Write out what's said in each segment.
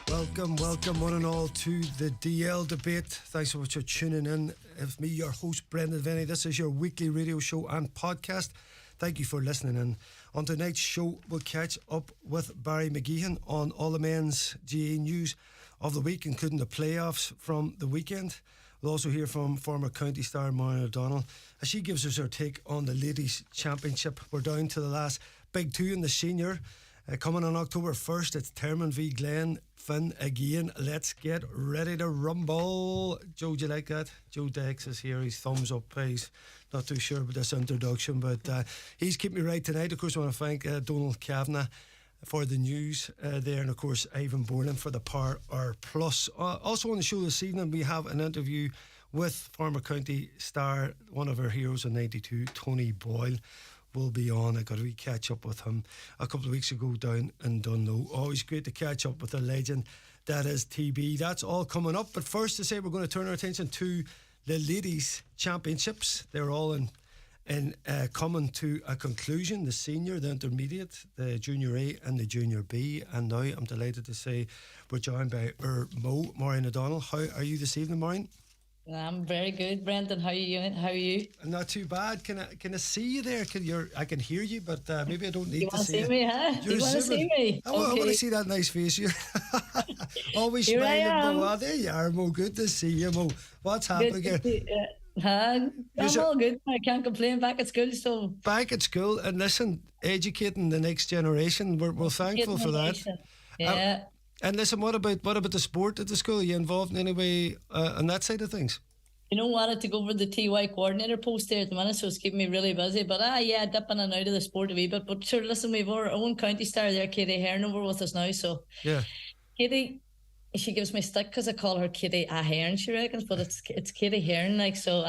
Welcome one and all to the DL debate. Thanks so much for tuning in. It's me, your host, Brendan Devenney. This is your weekly radio show and podcast. Thank you for listening in. On tonight's show, we'll catch up with Barry Meehan on all the men's GA news of the week, including the playoffs from the weekend. We'll also hear from former county star Maureen ODonnell as she gives us her take on the ladies' championship. We're down to the last big two in the senior. Coming on October 1st, it's Termon v Glen Finn again. Let's get ready to rumble. Joe, do you like that? Joe Dex is here. He's thumbs up. He's not too sure about this introduction, but he's keeping me right tonight. Of course, I want to thank Donald Kavanagh for the news there, and of course Ivan Borland for the Power Hour Plus. Also on the show this evening, we have an interview with former county star, one of our heroes in 92, Tony Boyle. Will be on. I got a wee catch up with him a couple of weeks ago down in Dunlow. Always great to catch up with a legend that is TB. That's all coming up, but first to say we're going to turn our attention to the ladies championships. They're all in coming to a conclusion. The senior, the intermediate, the junior A and the junior B, and now I'm delighted to say we're joined by our Maureen ODonnell. How are you this evening, Maureen? I'm very good, Brendan. How are you? Not too bad. Can I see you there? I can hear you, but maybe I don't need to see you. Me, huh? You want to see me? I want to see that nice face. You always here smiling, Mo. Oh, there you are, Mo. Good to see you, Mo. What's happening here? I'm all good. I can't complain. Back at school, so back at school, and listen, educating the next generation. We're thankful for that. Yeah. And listen, what about the sport at the school? Are you involved in any way on that side of things? You know, I had to go over the TY coordinator post there at the minute, so it's keeping me really busy. But dipping in and out of the sport a wee bit. But sure, listen, we've our own county star there, Katie Hearn, over with us now. So yeah, Katie, she gives me stick because I call her Katie Ahern, she reckons, but it's Katie Hearn, like so.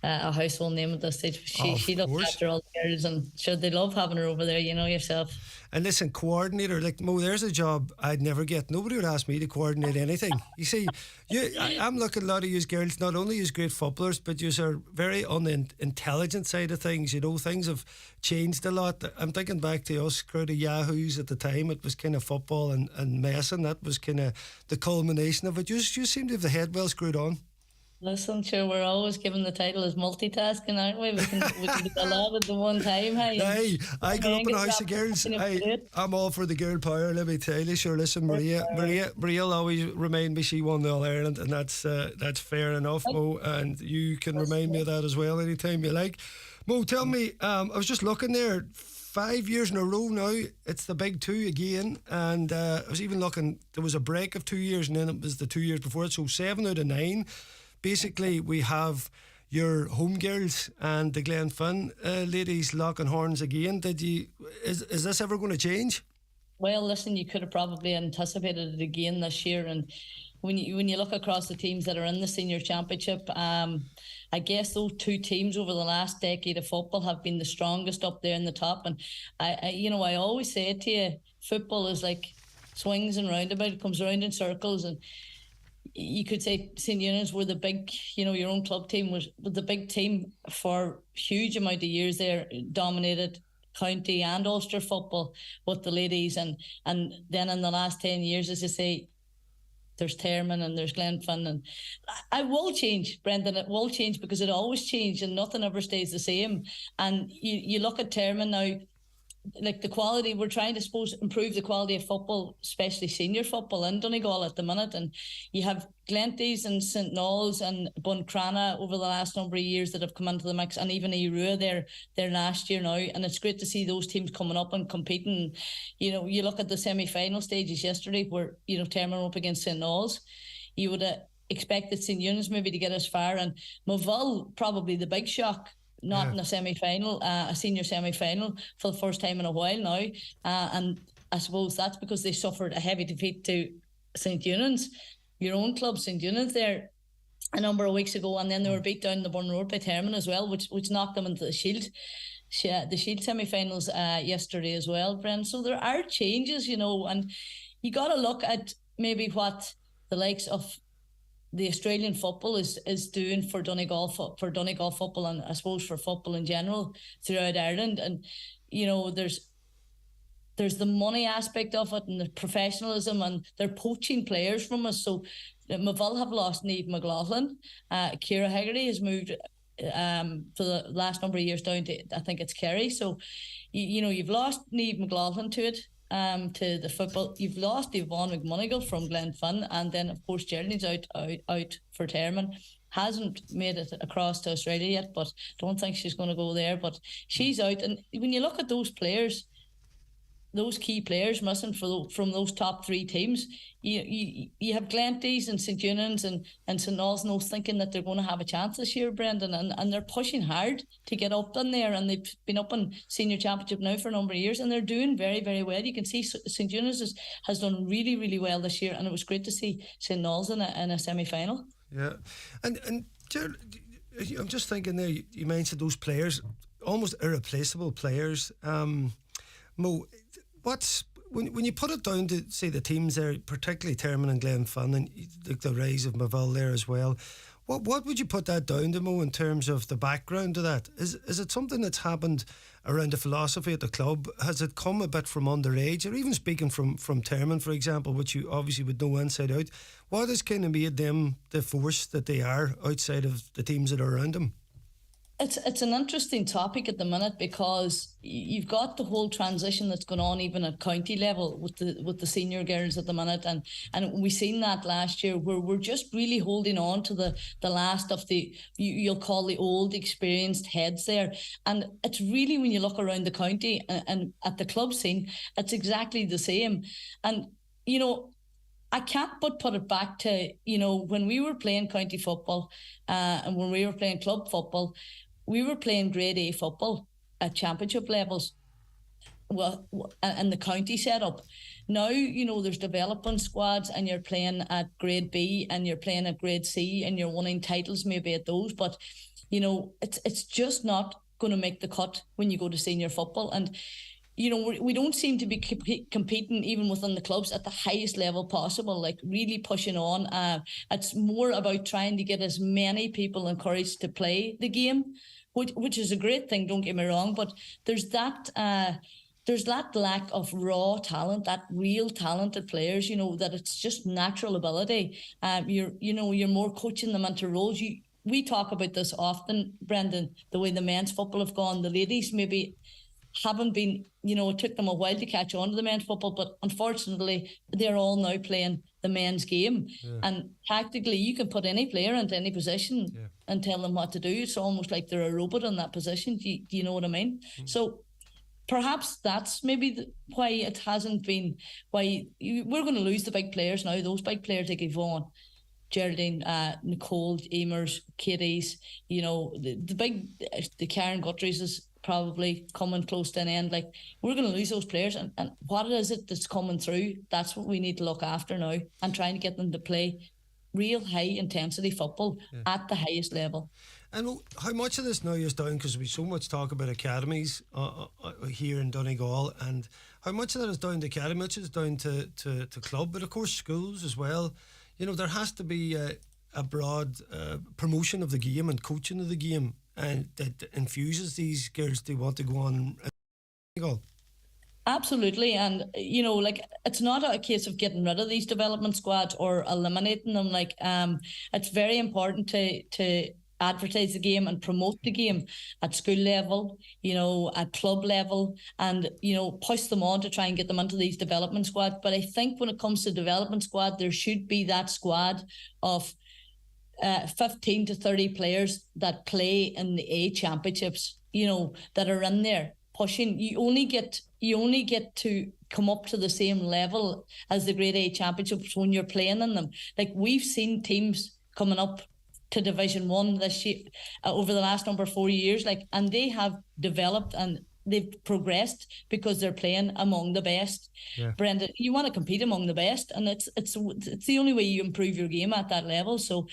A household name at this stage. She looks after all the girls, and sure, they love having her over there. You know yourself. And listen, coordinator, like Mo, there's a job I'd never get. Nobody would ask me to coordinate anything. You see, I'm looking at a lot of you girls, not only as great footballers, but you are very on the intelligent side of things. You know, things have changed a lot. I'm thinking back to us, crowd of yahoos at the time. It was kind of football and messing. That was kind of the culmination of it. You seem to have the head well screwed on. Listen, sure, we're always given the title as multitasking, aren't we? We can do a lot at the one time. Hey, I grew up in a house of girls. I'm all for the girl power, let me tell you. Sure, listen, Maria will always remind me she won the All-Ireland, and that's fair enough, Mo, and you can remind me of that as well anytime you like. Mo, tell me, I was just looking there, 5 years in a row now, it's the big two again, and I was even looking, there was a break of 2 years, and then it was the 2 years before it, so 7 out of 9. Basically, we have your home girls and the Glenfin ladies locking horns again. Is this ever going to change? Well, listen, you could have probably anticipated it again this year, and when you look across the teams that are in the senior championship, I guess those two teams over the last decade of football have been the strongest up there in the top. And I always say it to you, football is like swings and roundabout. It comes around in circles, and you could say St. Eunice were the big, your own club team was the big team for a huge amount of years there, dominated county and Ulster football with the ladies. And then in the last 10 years, as I say, there's Termon and there's Glenfin. And I will change, Brendan, it will change because it always changes and nothing ever stays the same. And you look at Termon now, like the quality, we're trying to improve the quality of football, especially senior football in Donegal at the minute. And you have Glenties and St. Knolls and Buncrana over the last number of years that have come into the mix, and even Irua there last year now. And it's great to see those teams coming up and competing. You look at the semi-final stages yesterday where, Termon up against St. Knolls. You would have expected St. Eunice maybe to get as far, and Moville probably the big shock. Not in a semi-final, a senior semi-final for the first time in a while now. And I suppose that's because they suffered a heavy defeat to St. Eunice, your own club, St. Eunice there, a number of weeks ago. And then they were beat down in the Burn Road by Termon as well, which knocked them into the Shield semi-finals yesterday as well, Bren. So there are changes, and you got to look at maybe what the likes of the Australian football is doing for Donegal football, and I suppose for football in general throughout Ireland. And there's there's the money aspect of it and the professionalism, and they're poaching players from us. So Maville have lost Niamh McLaughlin. Ciara Hegarty has moved for the last number of years down to, I think it's Kerry. So you've lost Niamh McLaughlin to it, to the football. You've lost Yvonne McMonigal from Glenfin, and then of course Geraldine's out for Termon. Hasn't made it across to Australia yet, but don't think she's going to go there. But she's out, and when you look at those players, those key players missing from those top three teams, you have Glenties and St Eunan's and St Olsnos thinking that they're going to have a chance this year, Brendan, and they're pushing hard to get up in there, and they've been up in senior championship now for a number of years, and they're doing very, very well. You can see St Eunan's has done really, really well this year, and it was great to see St Noel's in a semi-final. Yeah, and Gerald, I'm just thinking there, you mentioned those players, almost irreplaceable players. Mo, when you put it down to, say, the teams there, particularly Termon and Glenfin, and the rise of Maville there as well, what would you put that down to, Mo, in terms of the background to that? Is it something that's happened around the philosophy at the club? Has it come a bit from underage, or even speaking from Termon, for example, which you obviously would know inside out? What has kind of made them the force that they are outside of the teams that are around them? It's an interesting topic at the minute, because you've got the whole transition that's going on even at county level with the senior girls at the minute, and we seen that last year, where we're just really holding on to the last of the, you'll call the old experienced heads there. And it's really, when you look around the county and at the club scene, it's exactly the same. And I can't but put it back to, when we were playing county football and when we were playing club football, we were playing grade A football at championship levels, well, and the county setup. Now, there's development squads, and you're playing at grade B and you're playing at grade C, and you're winning titles maybe at those, but it's just not going to make the cut when you go to senior football. And we don't seem to be competing even within the clubs at the highest level possible, like really pushing on. It's more about trying to get as many people encouraged to play the game, which is a great thing, don't get me wrong, but there's that lack of raw talent, that real talented players, that it's just natural ability. You're more coaching them into roles. We talk about this often, Brendan, the way the men's football have gone. The ladies maybe haven't been, it took them a while to catch on to the men's football, but unfortunately they're all now playing the men's game. Yeah. And tactically you can put any player into any position and tell them what to do. It's almost like they're a robot in that position. Do you know what I mean? So perhaps that's maybe why it hasn't been, why we're going to lose the big players now. Those big players like Yvonne, Geraldine, Nicole, Eamers, Katie's, the Karen Guthrie's is probably coming close to an end. Like, we're going to lose those players, and what is it that's coming through? That's what we need to look after now, and trying to get them to play real high intensity football at the highest level. And how much of this now is down, because we so much talk about academies here in Donegal, and how much of that is down to academy, much is down to club, but of course schools as well. There has to be a broad promotion of the game and coaching of the game, and that infuses these girls to want to go on and go. Absolutely. And it's not a case of getting rid of these development squads or eliminating them. It's very important to advertise the game and promote the game at school level, at club level, and push them on to try and get them into these development squads. But I think when it comes to development squad, there should be that squad of 15 to 30 players that play in the A championships, that are in there pushing. You only get to come up to the same level as the grade A championships when you're playing in them. Like, we've seen teams coming up to Division 1 this year, over the last 4 years, and they have developed and they've progressed because they're playing among the best. Brenda, you want to compete among the best, and it's the only way you improve your game at that level. So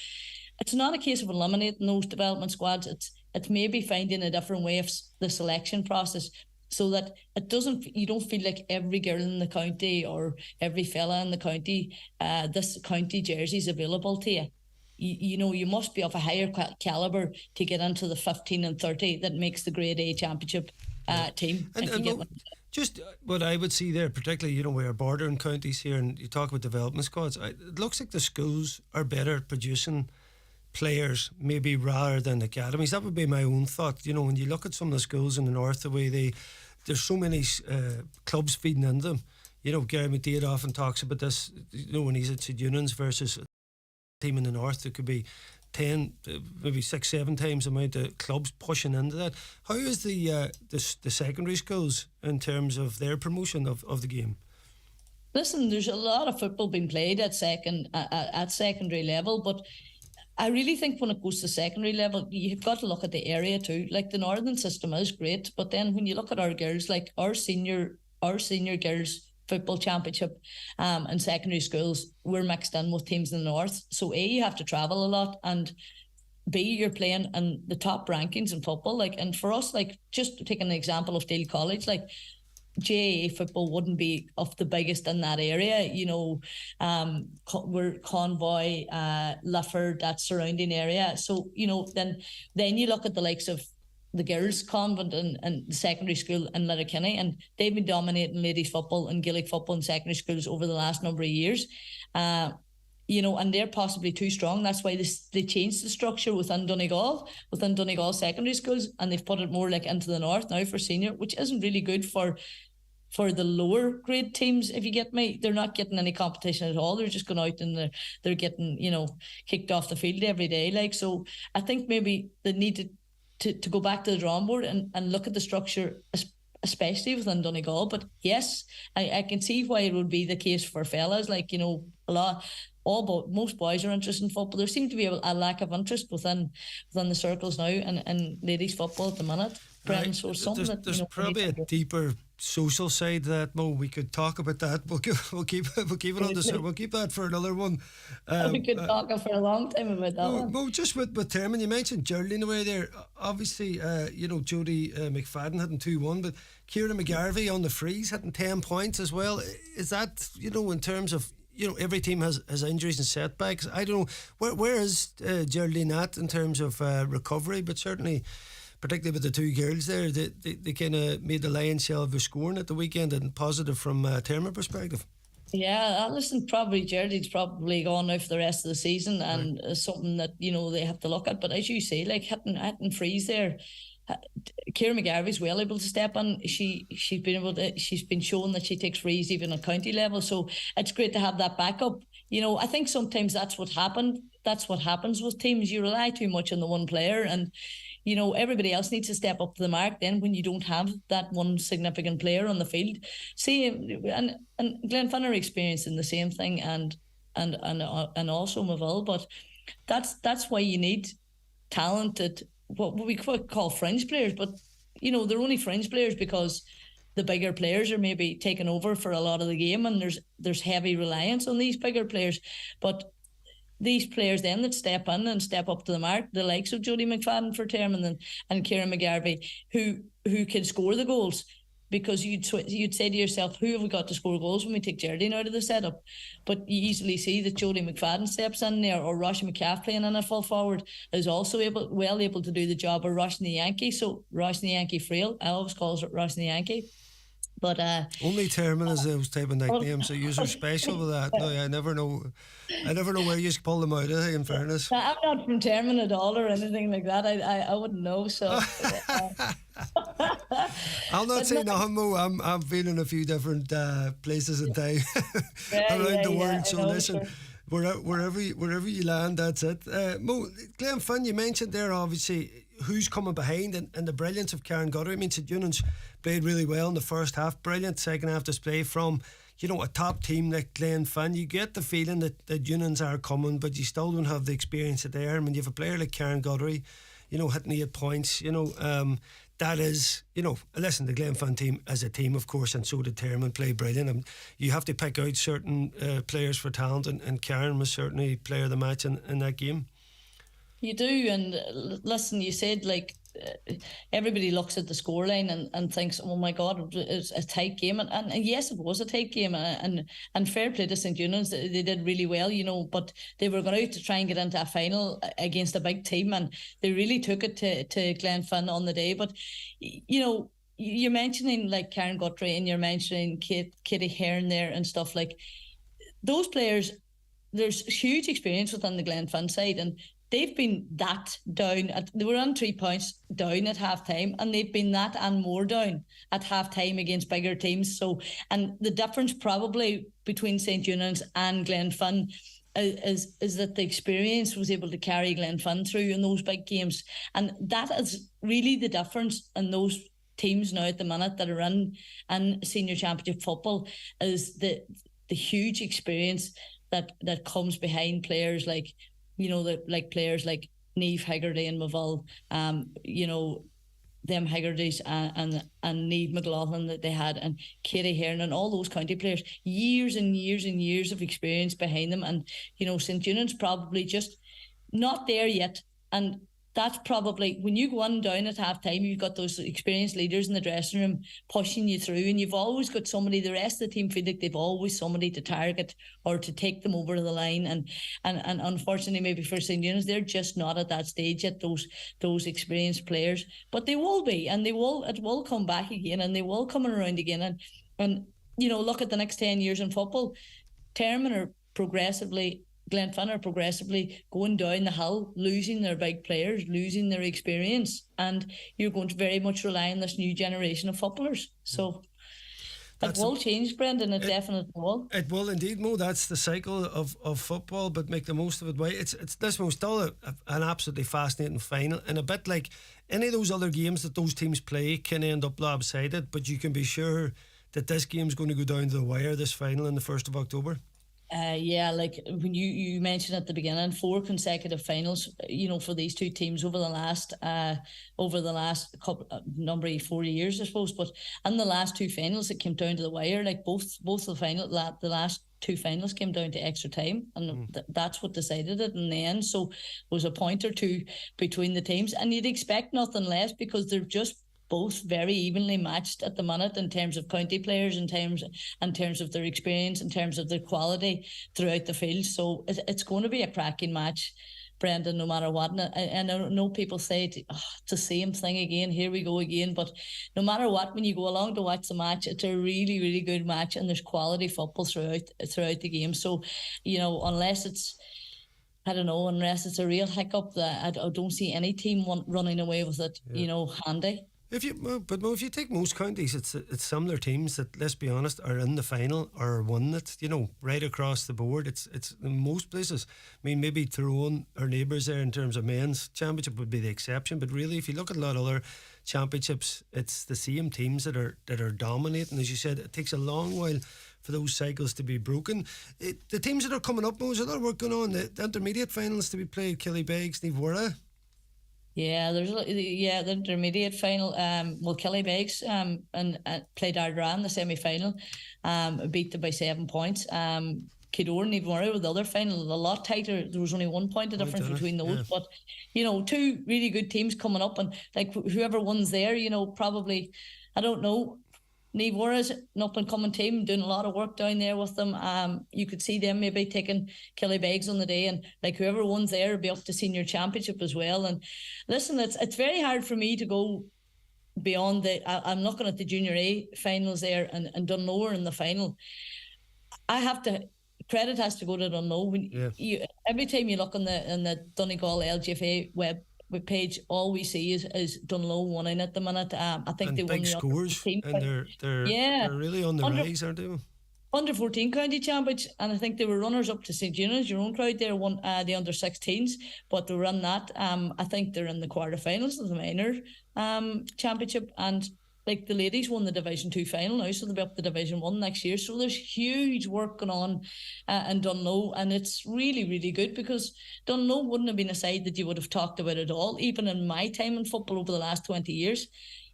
it's not a case of eliminating those development squads. It's maybe finding a different way of the selection process, so that you don't feel like every girl in the county or every fella in the county, this county jersey is available to you. You must be of a higher calibre to get into the 15 and 30 that makes the grade A championship team. And Just what I would see there, particularly, we're bordering counties here, and you talk about development squads. It looks like the schools are better at producing players, maybe rather than academies. That would be my own thought. When you look at some of the schools in the north, the way there's so many clubs feeding into them. Gary McDade often talks about this. When he's at St Eunan's versus a team in the north, there could be 10, maybe 6, 7 times the amount of clubs pushing into that. How is the secondary schools in terms of their promotion of the game? Listen, there's a lot of football being played at secondary level, but I really think when it goes to secondary level, you've got to look at the area too. Like the northern system is great, but then when you look at our girls, like our senior girls football championship in secondary schools, we're mixed in with teams in the north. So A, you have to travel a lot, and B, you're playing in the top rankings in football. Like, and for us, like, just taking an example of Dale College, like JAA football wouldn't be of the biggest in that area. We're Convoy, Lifford, that surrounding area. So then you look at the likes of the girls' convent and the secondary school in Letterkenny, and they've been dominating ladies' football and Gaelic football in secondary schools over the last number of years. And they're possibly too strong. That's why they changed the structure within Donegal secondary schools, and they've put it more like into the north now for senior, which isn't really good for the lower grade teams, if you get me. They're not getting any competition at all. They're just going out and they're getting, kicked off the field every day. Like, so I think maybe they need to go back to the drawing board and look at the structure, especially within Donegal. But yes, I can see why it would be the case for fellas. Like, most boys are interested in football. There seems to be a lack of interest within the circles now and ladies football at the minute. Right. So something there's probably a deeper social side to that, Mo. We could talk about that. We'll keep it on the we'll keep that for another one. We could talk for a long time about that one. Mo, just with Termon, you mentioned Geraldine away there. Obviously, Jodie McFadden hitting 2-1, but Ciara McGarvey on the freeze hitting 10 points as well. Is that, in terms of, every team has injuries and setbacks. I don't know, where is Geraldine at in terms of recovery, but certainly, particularly with the two girls there, they kind of made the lion's share of the scoring at the weekend, and positive from a Termon perspective. Yeah, listen, probably Geraldine's probably gone now for the rest of the season, and something that they have to look at. But as you say, like hitting freeze there, Ciara McGarvey's well able to step in. She's been shown that she takes frees even at county level, so it's great to have that backup. I think sometimes that's what happens with teams. You rely too much on the one player, and everybody else needs to step up to the mark then when you don't have that one significant player on the field. See, and Glenfin are experiencing the same thing, and also Moville, but that's why you need talented, what we could call fringe players, but they're only fringe players because the bigger players are maybe taking over for a lot of the game, and there's heavy reliance on these bigger players. But these players then that step in and step up to the mark, the likes of Jodie McFadden for Termon and Ciara McGarvey, who can score the goals, because you'd say to yourself, who have we got to score goals when we take Geraldine out of the setup? But you easily see that Jodie McFadden steps in there, or Roisin McCaff playing in a full forward is also able to do the job of Roisin the Yankee. So Roisin the Yankee Frail, I always call it Roisin the Yankee. But only Termon is those type of nicknames, so you're special with that. No, I never know where you pull them out of, in fairness. I'm not from Termon at all or anything like that. I wouldn't know. So I'll not say nothing, Mo. I've been in a few different places in time around the world. So listen, wherever you land, that's it. Mo, Glenfin, you mentioned there obviously who's coming behind, and the brilliance of Karen Guttery. I mean, St Eunan's played really well in the first half, brilliant second half display from a top team like Glenfin. You get the feeling that Eunan's are coming, but you still don't have the experience there. I mean, you have a player like Karen Guttery, hitting 8 points, that is, listen, the Glenfin team as a team, of course, and so did Termon, play brilliant. And you have to pick out certain players for talent, and Karen was certainly player of the match in that game. You do, and listen, you said everybody looks at the scoreline and thinks, oh my God, it's a tight game, and yes, it was a tight game, and fair play to St Eunan's, they did really well, but they were going out to try and get into a final against a big team, and they really took it to Glenfin on the day. But you're mentioning like Karen Guthrie and you're mentioning Katie Hearn there and stuff like those players. There's huge experience within the Glenfin side, and they've been that down. They were on 3 points down at half time, and they've been that and more down at half time against bigger teams. So, and the difference probably between St. Eunan's and Glenfin is that the experience was able to carry Glenfin through in those big games, and that is really the difference in those teams now at the minute that are in senior championship football is the huge experience that comes behind players like, players like Niamh Haggerty and Maville, them Haggertys and Niamh McLaughlin that they had, and Katie Hearn and all those county players, years and years and years of experience behind them. And, St. Eunan's probably just not there yet. And that's probably when you go on down at half time, you've got those experienced leaders in the dressing room pushing you through, and you've always got somebody, the rest of the team feel like they've always somebody to target or to take them over the line. And unfortunately, maybe for St. Eunan's, they're just not at that stage yet, those experienced players. But they will be, and it will come back again, and they will come around again. And look at the next 10 years in football. Glenfin are progressively going down the hill, losing their big players, losing their experience, and you're going to very much rely on this new generation of footballers. So it will change, Brendan. It definitely will. It will indeed, Mo. That's the cycle of football, but make the most of it. This was still an absolutely fascinating final, and a bit like any of those other games that those teams play can end up lopsided, but you can be sure that this game's going to go down to the wire, this final on the 1st of October. Like when you mentioned at the beginning, 4 consecutive finals, for these two teams over the last couple number of 4 years, I suppose. But in the last 2 finals, it came down to the wire. Like both the last 2 finals came down to extra time, and that's what decided it in the end. So it was a point or two between the teams, and you'd expect nothing less because they're just both very evenly matched at the minute in terms of county players, in terms of their experience, in terms of their quality throughout the field. So it's going to be a cracking match, Brendan, no matter what. And I know people say it's the same thing again, here we go again, but no matter what, when you go along to watch the match, it's a really, really good match, and there's quality football throughout the game. So, unless it's a real hiccup, that I don't see any team running away with it, handy. If you take most counties, it's similar teams that, let's be honest, are in the final or won it, right across the board. It's in most places. I mean, maybe Tyrone, our neighbours there in terms of men's championship would be the exception, but really, if you look at a lot of other championships, it's the same teams that are dominating. As you said, it takes a long while for those cycles to be broken. The teams that are coming up, there's a lot of work going on. The intermediate finals to be played, Killybegs, Niamh. Yeah, the intermediate final. Killybegs and played Ardran the semi-final, beat them by 7 points. Kildare and Niamh with the other final, a lot tighter. There was only 1 point of difference between those, but 2 really good teams coming up, and like whoever wins there, probably, I don't know. Niamh is an up-and-coming team, doing a lot of work down there with them. You could see them maybe taking Killybegs on the day, and like whoever wins there will be up to senior championship as well. And listen, it's very hard for me to go beyond I'm looking at the Junior A finals there, and Dunlow in the final. Credit has to go to Dunlow. Every time you look on the Donegal LGFA web page, all we see is Dunlow winning at the minute. I think they won the scores, and they're really on the rise, aren't they? Under 14 county champions, and I think they were runners up to St. Eunan's. Your own crowd there won the under 16s, but they were in that. I think they're in the quarterfinals of the minor championship, and like the ladies won the Division 2 final now, so they'll be up to Division 1 next year. So there's huge work going on in Dunlow, and it's really, really good, because Dunlow wouldn't have been a side that you would have talked about at all, even in my time in football over the last 20 years.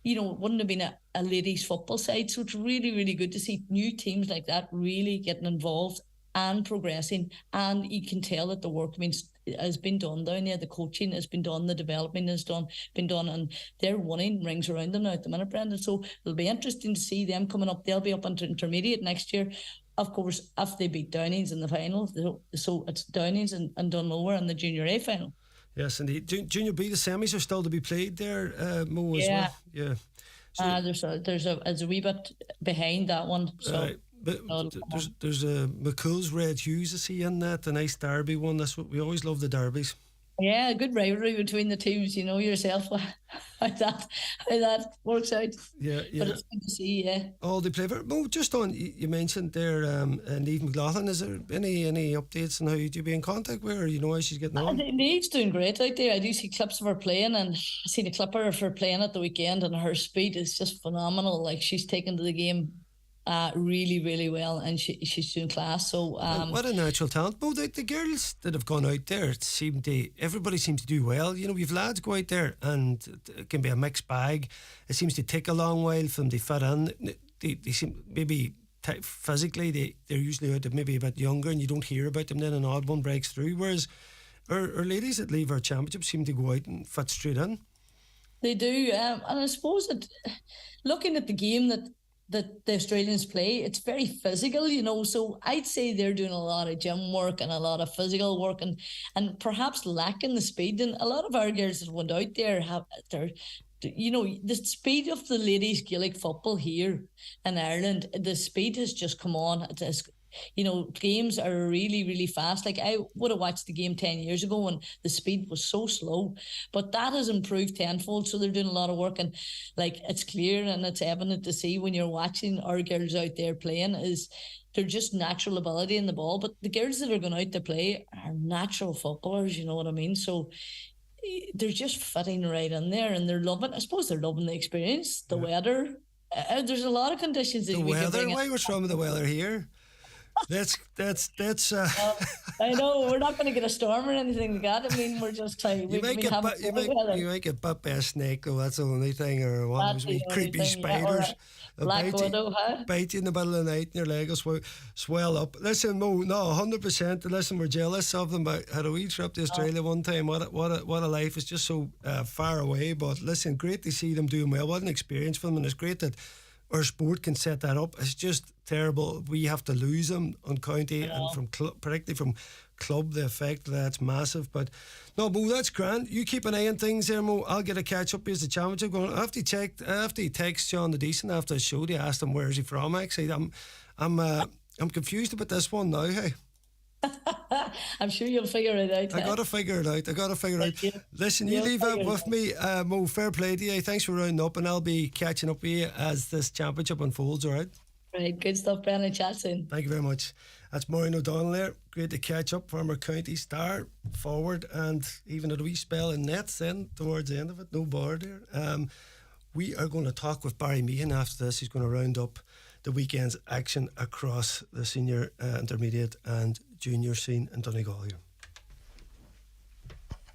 It wouldn't have been a ladies football side. So it's really, really good to see new teams like that really getting involved and progressing, and you can tell that the work has been done down there. The coaching has been done, the development has been done, and they're winning rings around them now at the minute, Brendan. So it'll be interesting to see them coming up. They'll be up into intermediate next year, of course, if they beat Downings in the final. So it's Downings and Dunlow in the Junior A final. Yes, indeed. Junior B, the semis are still to be played there, Mo, as well. Yeah. There's a wee bit behind that one. So. But there's a McCool's Red Hughes, I see in that, the nice derby one. That's what we always love, the derbies. Yeah, a good rivalry between the teams. You know yourself how that works out. Yeah. But it's good to see. Yeah. All they play. Well, just on, you mentioned there, Niamh McLaughlin. Is there any updates on how you be in contact with her? You know how she's getting on? Niamh's doing great out there. I do see clips of her playing, and I seen a clip of her playing at the weekend, and her speed is just phenomenal. Like, she's taken to the game really, really well, and she's doing class. So what a natural talent. Well, the girls that have gone out there, everybody seems to do well. You know, we've lads go out there and it can be a mixed bag. It seems to take a long while for them to fit in. They seem maybe physically they're usually out maybe a bit younger, and you don't hear about them. Then an odd one breaks through. Whereas our ladies that leave our championship seem to go out and fit straight in. They do, and I suppose that looking at the game that the Australians play, it's very physical, you know, so I'd say they're doing a lot of gym work and a lot of physical work, and perhaps lacking the speed. And a lot of our girls that went out there you know, the speed of the ladies Gaelic football here in Ireland, the speed has just come on. You know, games are really, really fast. Like, I would have watched the game 10 years ago and the speed was so slow, but that has improved tenfold. So they're doing a lot of work, and like, it's clear and it's evident to see when you're watching our girls out there playing is they're just natural ability in the ball. But the girls that are going out to play are natural footballers, you know what I mean? So they're just fitting right in there, and they're loving the experience, the weather. There's a lot of conditions. The weather? Why what's wrong with the weather here? That's I know we're not going to get a storm or anything like that. I mean, we're just trying. You might get bit by a snake, though. That's the only thing, or one of those wee creepy spiders. Black widow, bite you in the middle of the night, and your leg will swell up. Listen, Mo, no, 100%. Listen, we're jealous of them. I had a wee trip to Australia one time. What a life! It's just so far away. But listen, great to see them doing well. What an experience for them, and it's great that our sport can set that up. It's just terrible. We have to lose them on county, and from particularly from club, the effect of that's massive. But no, Mo, that's grand. You keep an eye on things there, Mo. I'll get a catch up as the championship going. I have to text John the Decent after the show to ask him where is he from. Actually, I'm confused about this one now. Hey. I'm sure you'll figure it out. I gotta figure it out. Listen, you leave that with me, Mo. Fair play to you. Thanks for rounding up, and I'll be catching up with you as this championship unfolds. All right. Right, good stuff, Brennan. Chat soon. Thank you very much. That's Maureen ODonnell there. Great to catch up. Former county star, forward, and even a wee spell in nets then towards the end of it. No bar there. We are going to talk with Barry Meehan after this. He's going to round up the weekend's action across the senior, intermediate and junior scene in Donegal here.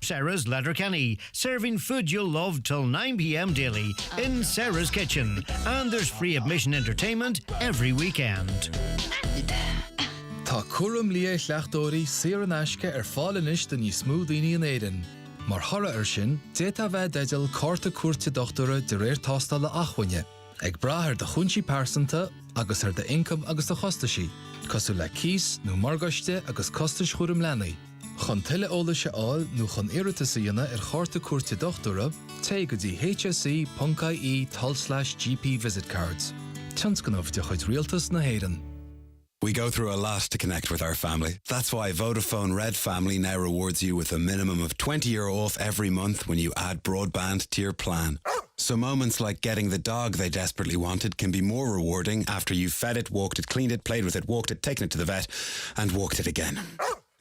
Saras Letterkenny, serving food you'll love till 9 p.m. daily in Saras Kitchen. And there's free admission entertainment every weekend. Tá cuaram lia leachtóirí saor an aisce fálanis den ní smúdaoine an éireann. Mar thora sin, déta bheith deideal cárta cuairte dochtúra de réir tástála achhaine. Ag brathir de chunsí persanta agus ar de income agus de chostaisí. Cosú le cís nó margaiste agus costais chuarim lenaí. Chun tuile óla se áil nó chun iiritas íana cárta cuairte dochtúra, té go dtí hse.ie/GP visit cards. Tions ganmh de chuid rialtas na héireann. We go through a lot to connect with our family. That's why Vodafone Red Family now rewards you with a minimum of €20 off every month when you add broadband to your plan. So moments like getting the dog they desperately wanted can be more rewarding after you've fed it, walked it, cleaned it, played with it, walked it, taken it to the vet, and walked it again.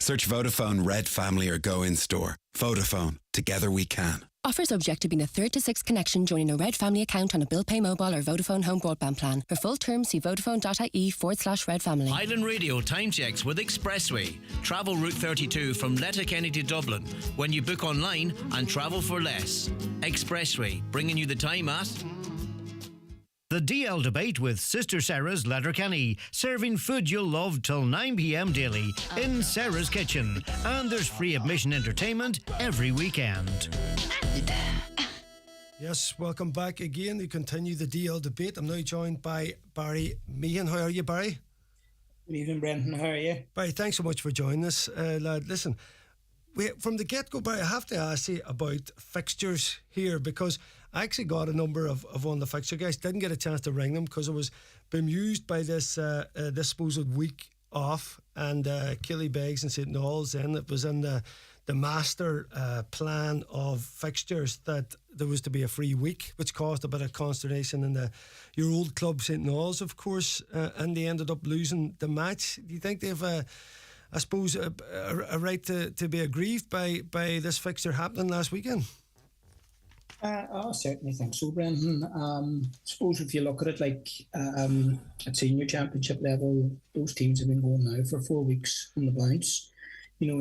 Search Vodafone Red Family or go in store. Vodafone. Together we can. Offer subject to being a 3rd to 6th connection joining a Red Family account on a Bill Pay Mobile or Vodafone Home Broadband plan. For full terms, see vodafone.ie/Red Family. Island Radio time checks with Expressway. Travel Route 32 from Letterkenny to Dublin when you book online and travel for less. Expressway, bringing you the time at... The DL debate with Sister Saras Letterkenny, serving food you'll love till 9 p.m. daily in Saras Kitchen. And there's free admission entertainment every weekend. Yes, welcome back again. We continue the DL debate. I'm now joined by Barry Meehan. How are you, Barry? Good evening, Brendan. How are you? Barry, thanks so much for joining us. Lad, listen, from the get-go, Barry, I have to ask you about fixtures here, because I actually got a number of one of the fixture guys. Didn't get a chance to ring them because I was bemused by this supposed week off, and Killybegs and St. Knowles. Then it was in the master plan of fixtures that there was to be a free week, which caused a bit of consternation in your old club St. Knowles, of course, and they ended up losing the match. Do you think they have I suppose a right to be aggrieved by this fixture happening last weekend? I certainly think so, Brendan. I suppose if you look at it like at senior championship level, those teams have been going now for 4 weeks on the bounce. You know,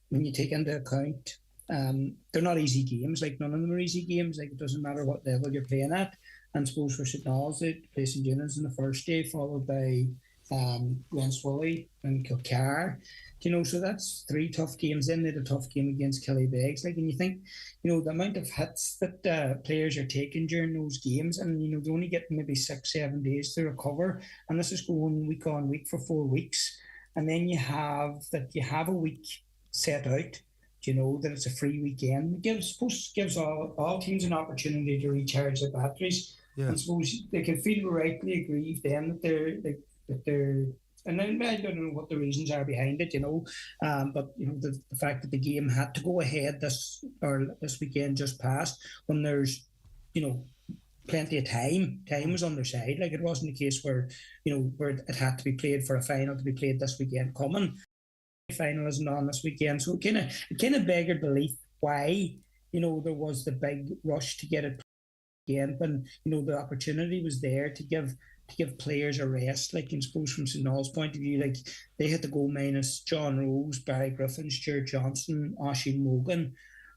when you take into account, they're not easy games. Like, none of them are easy games. Like, it doesn't matter what level you're playing at. And I suppose for St. Knowles, they play St. Eunice in the first day, followed by Glenswilly and Kilcar. You know, so that's 3 tough games. Then they had a tough game against Killybegs. Like, and you think, you know, the amount of hits that players are taking during those games, and you know, they only get maybe 6-7 days to recover, and this is going week on week for 4 weeks, and then you have a week set out. You know that it's a free weekend. It gives all teams an opportunity to recharge their batteries. Yeah. And suppose they can feel rightly aggrieved then that they're, and I don't know what the reasons are behind it, you know, but you know the fact that the game had to go ahead this weekend just passed, when there's, you know, plenty of time was on their side. Like, it wasn't a case where, you know, where it had to be played for a final to be played this weekend coming. The final isn't on this weekend, so it kind of beggared belief why, you know, there was the big rush to get it again, when, you know, the opportunity was there to give players a rest. Like, I suppose from St. Knowles' point of view, like, they had to go minus John Rose, Barry Griffin, Stuart Johnson, Oisin Morgan,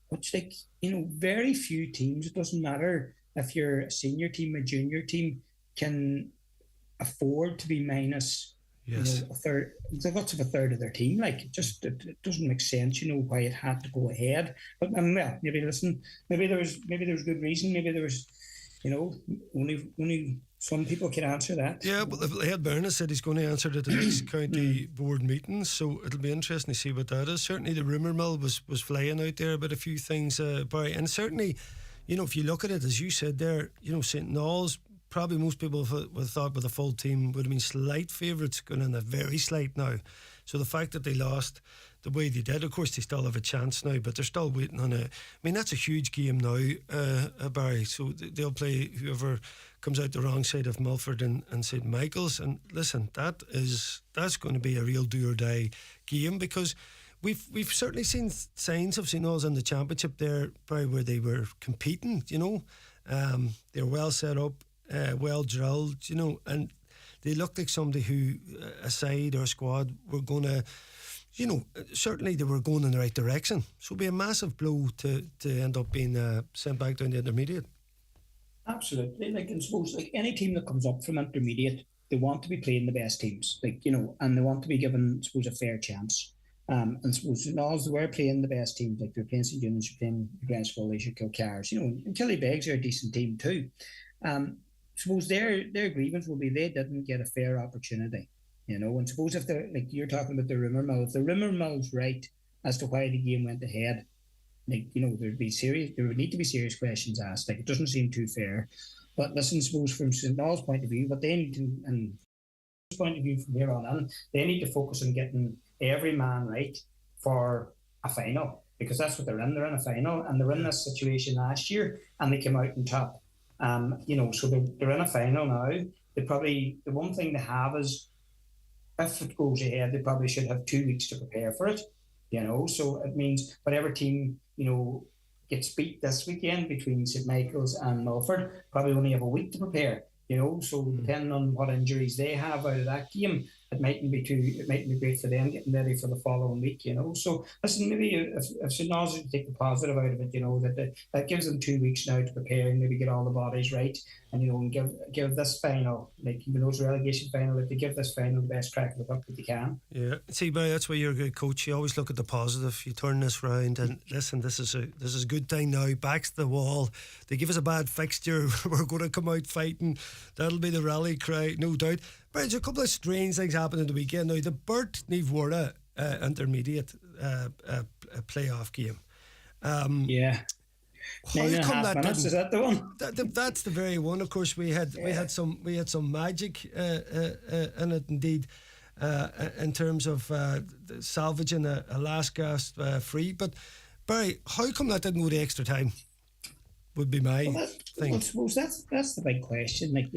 which, like, you know, very few teams, it doesn't matter if you're a senior team, a junior team, can afford to be minus, yes, you know, the guts of a third of their team. Like, it doesn't make sense, you know, why it had to go ahead. But well, maybe there was good reason. Maybe there was, you know, only some people can answer that. Yeah, well, the head Byrne said he's going to answer it at the next county board meeting, so it'll be interesting to see what that is. Certainly the rumour mill was flying out there about a few things, Barry, and certainly, you know, if you look at it, as you said there, you know, St. Knowles, probably most people would have thought with a full team would have been slight favourites, going in a very slight now. So the fact that they lost the way they did, of course they still have a chance now, but they're still waiting on I mean, that's a huge game now, Barry. So they'll play whoever comes out the wrong side of Milford and St. Michael's. And listen, that's going to be a real do or die game, because we've certainly seen signs of St. Knowles in the championship there, Barry, where they were competing. You know, they're well set up, well drilled. You know, and they looked like somebody who, a side or a squad, were going to, you know, certainly they were going in the right direction. So it'd be a massive blow to end up being sent back down the intermediate. Absolutely. Like, I suppose, like, any team that comes up from intermediate, they want to be playing the best teams, like, you know, and they want to be given, I suppose, a fair chance. And suppose Knowles, they were playing the best teams, like they're playing St. Eunice, they're playing Glenswilly, Kilcars, you know, and Killybegs are a decent team too. Suppose their grievance will be they didn't get a fair opportunity, you know. And suppose if they're, like you're talking about the rumour mill, if the rumour mill's right as to why the game went ahead, like, you know, there would need to be serious questions asked. Like, it doesn't seem too fair. But listen, suppose from St. Knowles' point of view, what they need to, and point of view from here on in, they need to focus on getting every man right for a final, because that's what they're in. They're in a final, and they're in this situation last year, and they came out on top. You know, so they're in a final now. The one thing they have is, if it goes ahead, they probably should have 2 weeks to prepare for it. You know, so it means whatever team, you know, gets beat this weekend between St. Michael's and Milford probably only have a week to prepare. You know, so depending on what injuries they have out of that game, it mightn't be great for them getting ready for the following week, you know. So listen, maybe if St. Knowles would take the positive out of it, you know, that gives them 2 weeks now to prepare and maybe get all the bodies right, and, you know, and give this final, like, even though it's a relegation final, if they give this final the best crack of the cup that they can. Yeah, see, Barry, that's why you're a good coach. You always look at the positive. You turn this round, and listen, this is a good thing now. Backs to the wall. They give us a bad fixture. We're going to come out fighting. That'll be the rally cry, no doubt. But there's a couple of strange things happening the weekend. Now, the Burt Nivora intermediate playoff game. Nine and a come half that minutes, didn't- is that the one? That's the very one. Of course, we had some magic in it indeed, in terms of salvaging a last gasp free. But Barry, how come that didn't go to extra time? Would be my thing. I suppose that's the big question. Like,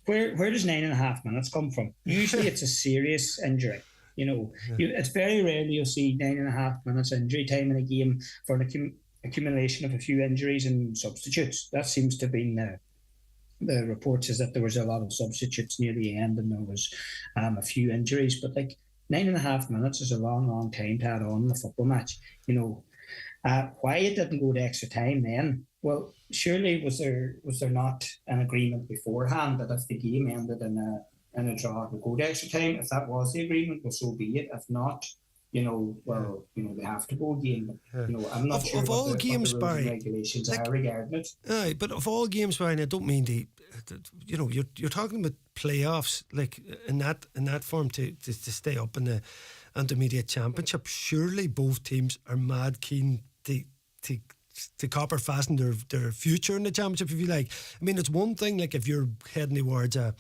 where does 9.5 minutes come from? Usually, it's a serious injury. It's very rarely you'll see 9.5 minutes injury time in a game for an accumulation of a few injuries and substitutes. That seems to have been the reports, is that there was a lot of substitutes near the end and there was a few injuries. But like 9.5 minutes is a long time to add on in a football match. Why it didn't go to extra time then? Well, surely was there not an agreement beforehand that if the game ended in a draw, it would go to extra time? If that was the agreement, well, so be it. If not, they have to go again. But, I'm not sure of all what the games, rules and Barry, regulations are regarding it. Aye, but of all games, Barry, and I don't mean you're talking about playoffs, like in that form to stay up in the intermediate championship. Surely both teams are mad keen to copper fasten their future in the championship, if you like. I mean, it's one thing like if you're heading towards a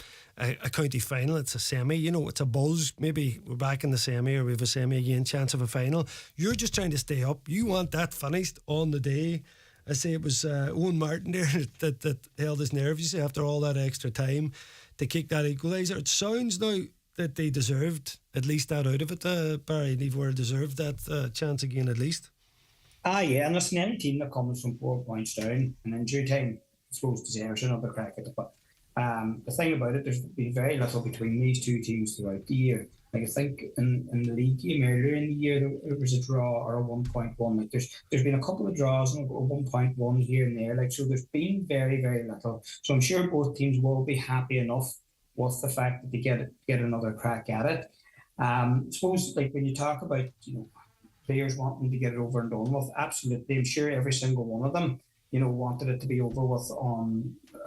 county final, it's a semi, it's a buzz. Maybe we're back in the semi or we have a semi again, chance of a final. You're just trying to stay up. You want that finished on the day. I say it was Owen Martin there that held his nerve, you see, after all that extra time to kick that equaliser. It sounds now that they deserved at least that out of it, Barry. They've deserved that chance again at least. Yeah, and listen, any team that comes from 4 points down in injury time, I suppose, deserves another crack at it. But the thing about it, there's been very little between these two teams throughout the year. Like, I think in the league game earlier in the year, there was a draw or a 1.1. Like, there's been a couple of draws and a 1.1 here and there. Like, so there's been very, very little. So I'm sure both teams will be happy enough with the fact that they get another crack at it. I suppose, like, when you talk about, players wanting to get it over and done with, absolutely. I'm sure every single one of them, wanted it to be over with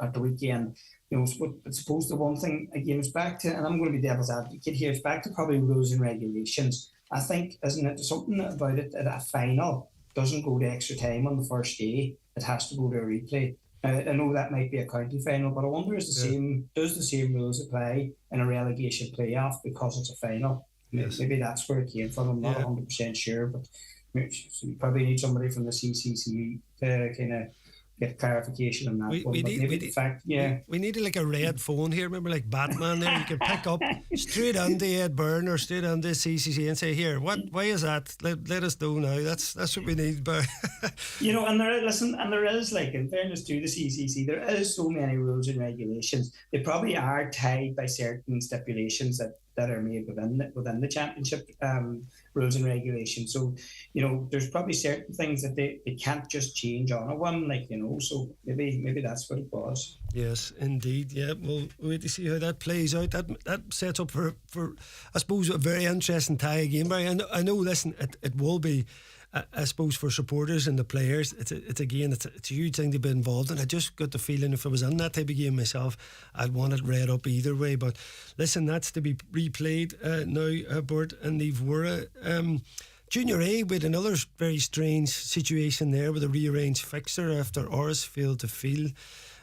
at the weekend. But I suppose the one thing, again, is back to, and I'm going to be devil's advocate here, it's back to probably rules and regulations. I think, isn't it something about it that a final doesn't go to extra time on the first day, it has to go to a replay. I know that might be a county final, but I wonder does the same rules apply in a relegation playoff because it's a final? Yes. Maybe that's where it came from. I'm not 100% sure, but you probably need somebody from the CCC to kind of get clarification on that. We need like a red phone here. Remember, like Batman there, you can pick up straight onto Ed Byrne or straight onto CCC and say, here, why is that? Let us know now. That's what we need. But and there is, like, in fairness to the CCC, there is so many rules and regulations. They probably are tied by certain stipulations that are made within the championship rules and regulations. So, there's probably certain things that they can't just change on a whim, so maybe that's what it was. Yes, indeed. Yeah, we'll wait to see how that plays out. That sets up for I suppose, a very interesting tie again, Barry. I know, listen, it will be, I suppose, for supporters and the players, it's a huge thing to be involved in. I just got the feeling if I was in that type of game myself, I'd want it read up either way. But listen, that's to be replayed now, Bert and Neve. Junior A, with another very strange situation there with a rearranged fixture after Oris failed to field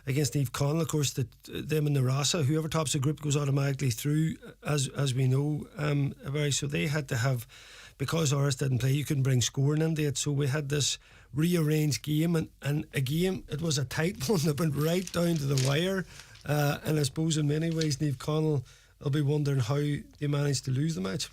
against Neve Connell. Of course, them and the Rasa, whoever tops the group goes automatically through, as we know, Barry. So they had to have, because Oris didn't play, you couldn't bring scoring into it. So we had this rearranged game, and a game, it was a tight one that went right down to the wire. And I suppose in many ways, Neve Connell will be wondering how they managed to lose the match.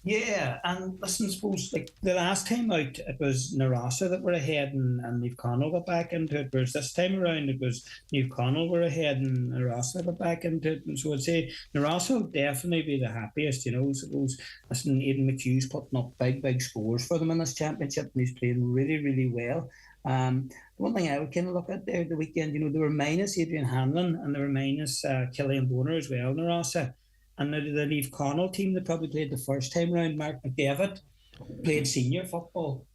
Yeah, and listen, I suppose, like, the last time out, it was Narasa that were ahead and Neve Connell got back into it, whereas this time around it was Neve Connell were ahead and Narasa got back into it. And so I'd say Narasa will definitely be the happiest, Suppose, listen, Aidan McHugh's putting up big scores for them in this championship, and he's playing really, really well. One thing I would kind of look at there the weekend, they were minus Adrian Hanlon and they were minus Killian Bonner as well, Narasa. And the Neve Connell team that probably played the first time round, Mark McDavid, played senior football.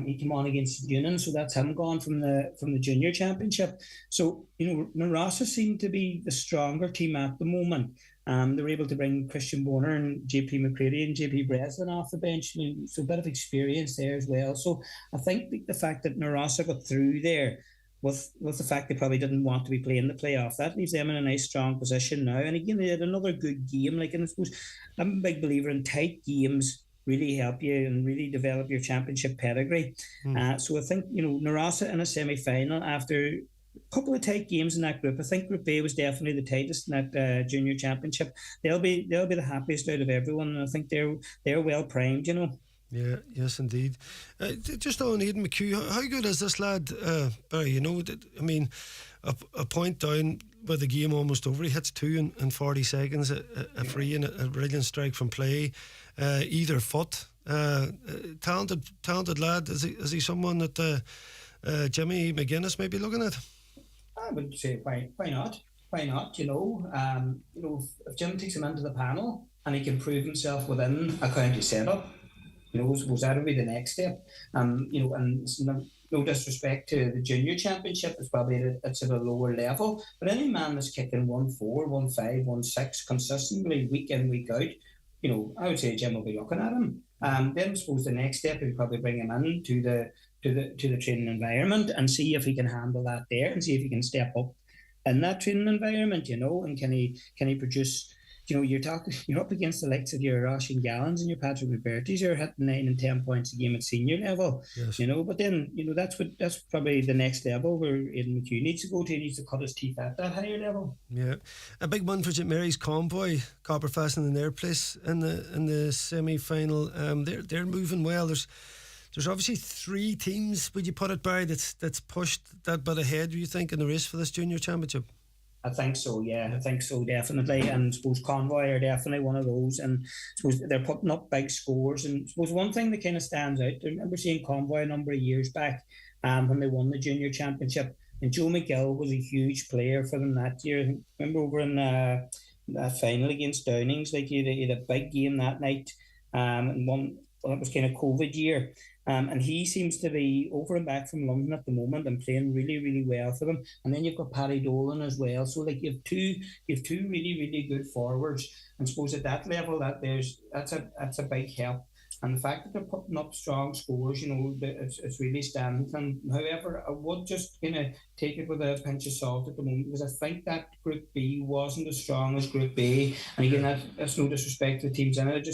He came on against Union, so that's him gone from the junior championship. So Narasa seem to be the stronger team at the moment. They were able to bring Christian Bonner and JP McCready and JP Breslin off the bench, so a bit of experience there as well. So I think the fact that Narasa got through there, with the fact they probably didn't want to be playing the playoff, that leaves them in a nice strong position now. And again, they had another good game. And I suppose I'm a big believer in tight games really help you and really develop your championship pedigree. So I think Narasa in a semi-final after a couple of tight games in that group. I think Group A was definitely the tightest in that junior championship. They'll be the happiest out of everyone, and I think they're well primed. Yeah, yes, indeed. Just on Aidan McHugh, how good is this lad, Barry? I mean, a point down with the game almost over. He hits 2 in 40 seconds, a free and a brilliant strike from play, either foot. Talented lad. Is he someone that Jimmy McGuinness may be looking at? I would say why not? Why not? If Jim takes him into the panel and he can prove himself within a county setup, I suppose that would be the next step. And no disrespect to the junior championship, it's probably it's at a lower level. But any man that's kicking 1-4, 1-5, 1-6 consistently week in, week out, I would say Jim will be looking at him. Then I suppose the next step is probably bring him in to the training environment and see if he can handle that there and see if he can step up in that training environment, and can he produce. You're up against the likes of your Roshan Gallons and your Patrick Robertis. You're hitting 9 and 10 points a game at senior level. Yes. But then that's probably the next level where Aidan McHugh needs to go to. He needs to cut his teeth at that higher level. Yeah, a big one for St Mary's Convoy, Copper fastening in their place in the semi-final. They're moving well. There's obviously 3 teams. Would you put it, Barry? That's pushed that bit ahead. Do you think in the race for this junior championship? I think so, yeah. I think so, definitely. And I suppose Convoy are definitely one of those. And I suppose they're putting up big scores. And I suppose one thing that kind of stands out, I remember seeing Convoy a number of years back when they won the junior championship. And Joe McGill was a huge player for them that year. I remember over in that final against Downings, he had a big game that night. And one, that was kind of COVID year. And he seems to be over and back from London at the moment and playing really, really well for them. And then you've got Paddy Dolan as well. So you have two really, really good forwards. And I suppose at that level that's a big help. And the fact that they're putting up strong scores, it's really standing. And however, I would just kind of take it with a pinch of salt at the moment, because I think that Group B wasn't as strong as Group A. And again, that's no disrespect to the teams in it.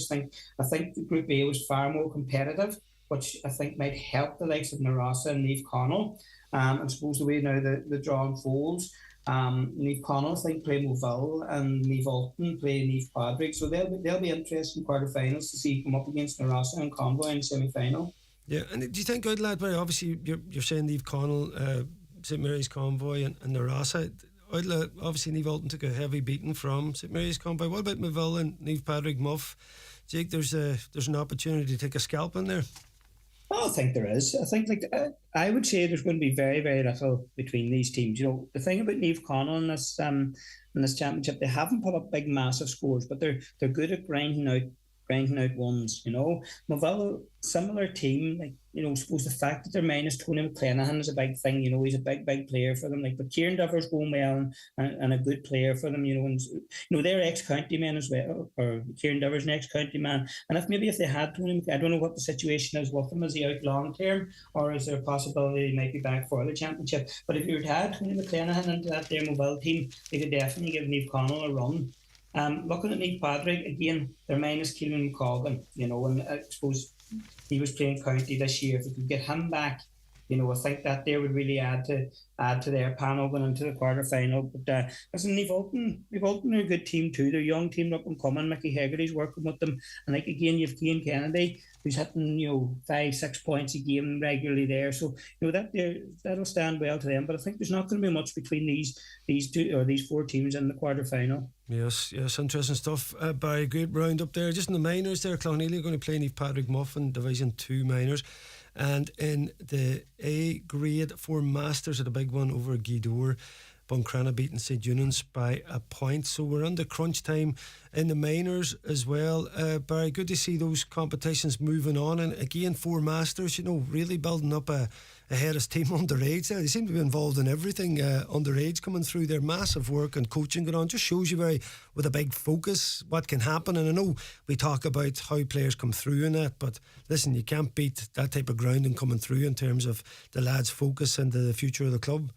I think the Group A was far more competitive, which I think might help the likes of Narasa and Niamh Connell. I suppose the way now the draw unfolds, Niamh Connell, I think, play Moville, and Niamh Alton play Niamh Padraig. So they'll be interesting quarterfinals to see come up against Narasa and Convoy in the semi-final. Yeah, and do you think, good lad, Barry, obviously you're saying Niamh Connell, St Mary's Convoy and Narasa. Obviously Niamh Alton took a heavy beating from St Mary's Convoy. What about Moville and Niamh Padraig Muff? Jake, there's an opportunity to take a scalp in there. Oh, I think there is. I think I would say there's going to be very, very little between these teams. The thing about Niamh Connell in this championship, they haven't put up big, massive scores, but they're good at grinding out ones. Moville, similar team. I suppose the fact that they're minus Tony McClenahan is a big thing. He's a big, big player for them. But Kieran Diver's going well and a good player for them. They're ex-county men as well, or Kieran Diver's an ex-county man. And if they had Tony, I don't know what the situation is with him. Is he out long term, or is there a possibility he might be back for the championship? But if you were to add Tony McClenahan into that their Moville team, they could definitely give Niamh Connell a run. Looking at Niamh Padraig again, they're minus Keelan McColgan, and I suppose he was playing county this year. If we could get him back, I think that there would really add to their panel going into the quarter final. But listen, Niamh Alton are a good team too. They're a young team up and coming. Mickey Hegarty's working with them, and again you've Cian Kennedy who's hitting 5-6 points a game regularly there. So that'll stand well to them. But I think there's not going to be much between these 4 teams in the quarter final. Yes, interesting stuff. Barry, great round up there. Just in the minors there, Clonhealy are going to play Niamh Padraig Muff in Division 2 minors. And in the A grade for Masters, at a big one over Gweedore, Buncrana beating St Eunan's by a point. So we're under crunch time in the minors as well. Barry, good to see those competitions moving on. And again, Four Masters, you know, really building up a head of steam underage there. They seem to be involved in everything underage coming through their massive work and coaching going on. Just shows you very, with a big focus, what can happen. And I know we talk about how players come through in that, but listen, you can't beat that type of grounding coming through in terms of the lads' focus and the future of the club.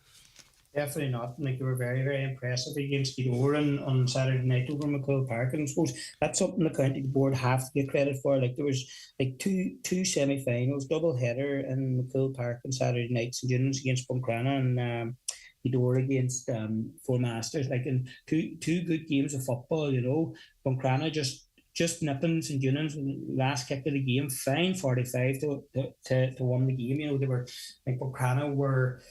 Definitely not. Like, they were very, very impressive against Gidor on Saturday night over McCool Park, and I suppose that's something the county board have to get credit for. Like, there was like two semi-finals, double header in McCool Park on Saturday night, St Eunan's against Buncrana and Gidor against Four Masters. Like, in two good games of football, you know. Buncrana just nipping St Eunan's last kick of the game, fine 45 to win the game. You know, they were like Buncrana were